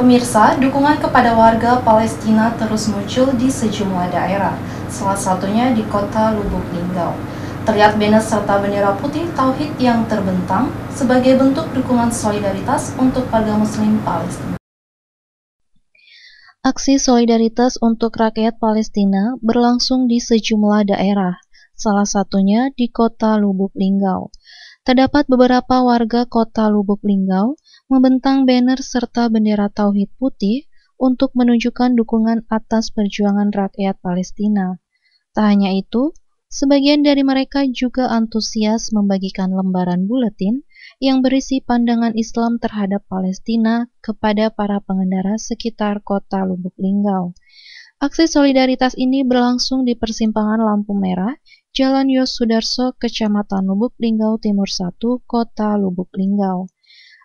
Pemirsa, dukungan kepada warga Palestina terus muncul di sejumlah daerah, salah satunya di kota Lubuk Linggau. Terlihat banner serta bendera putih Tauhid yang terbentang sebagai bentuk dukungan solidaritas untuk warga Muslim Palestina. Aksi solidaritas untuk rakyat Palestina berlangsung di sejumlah daerah, salah satunya di kota Lubuk Linggau. Terdapat beberapa warga kota Lubuk Linggau membentang banner serta bendera Tauhid putih untuk menunjukkan dukungan atas perjuangan rakyat Palestina. Tak hanya itu, sebagian dari mereka juga antusias membagikan lembaran buletin yang berisi pandangan Islam terhadap Palestina kepada para pengendara sekitar kota Lubuk Linggau. Aksi solidaritas ini berlangsung di persimpangan lampu merah Jalan Yos Sudarso, Kecamatan Lubuk Linggau Timur 1, Kota Lubuk Linggau.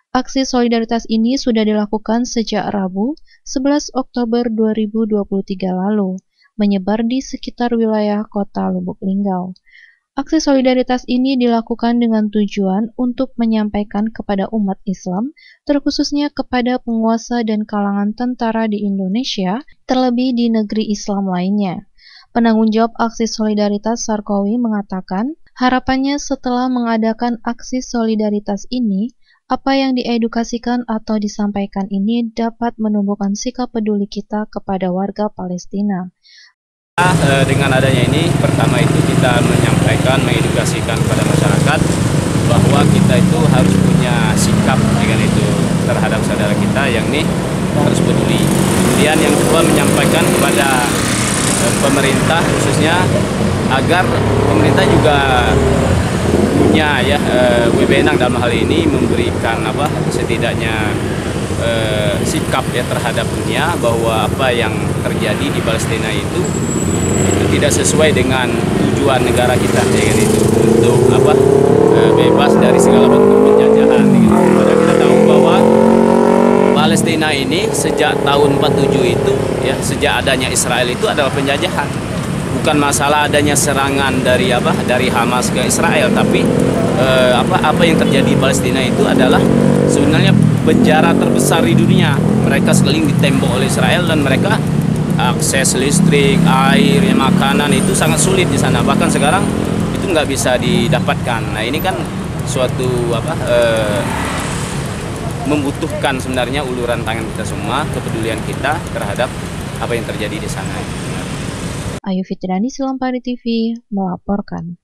Aksi solidaritas ini sudah dilakukan sejak Rabu, 11 Oktober 2023 lalu, menyebar di sekitar wilayah Kota Lubuk Linggau. Aksi solidaritas ini dilakukan dengan tujuan untuk menyampaikan kepada umat Islam, terkhususnya kepada penguasa dan kalangan tentara di Indonesia, terlebih di negeri Islam lainnya. Penanggung jawab aksi solidaritas Sarkowi mengatakan, harapannya setelah mengadakan aksi solidaritas ini, apa yang diedukasikan atau disampaikan ini dapat menumbuhkan sikap peduli kita kepada warga Palestina. Dengan adanya ini, pertama itu kita menyampaikan, mengedukasikan kepada masyarakat bahwa kita itu harus punya sikap dengan itu terhadap saudara kita yang ini harus peduli. Kemudian yang kedua menyampaikan kepada pemerintah khususnya agar pemerintah juga punya wewenang dalam hal ini memberikan setidaknya sikap terhadap dunia bahwa apa yang terjadi di Palestina itu tidak sesuai dengan tujuan negara kita itu untuk bebas dari segala bentuk penjajahan. Padahal kita tahu bahwa Palestina ini sejak tahun 47 itu sejak adanya Israel itu adalah penjajahan. Bukan masalah adanya serangan dari Hamas ke Israel, tapi apa yang terjadi di Palestina itu adalah sebenarnya penjara terbesar di dunia. Mereka sekeliling ditembok oleh Israel dan mereka akses listrik, air, makanan itu sangat sulit di sana. Bahkan sekarang itu nggak bisa didapatkan. Nah ini kan suatu membutuhkan sebenarnya uluran tangan kita semua, kepedulian kita terhadap apa yang terjadi di sana. Ayu Fitriani, Silampari TV, melaporkan.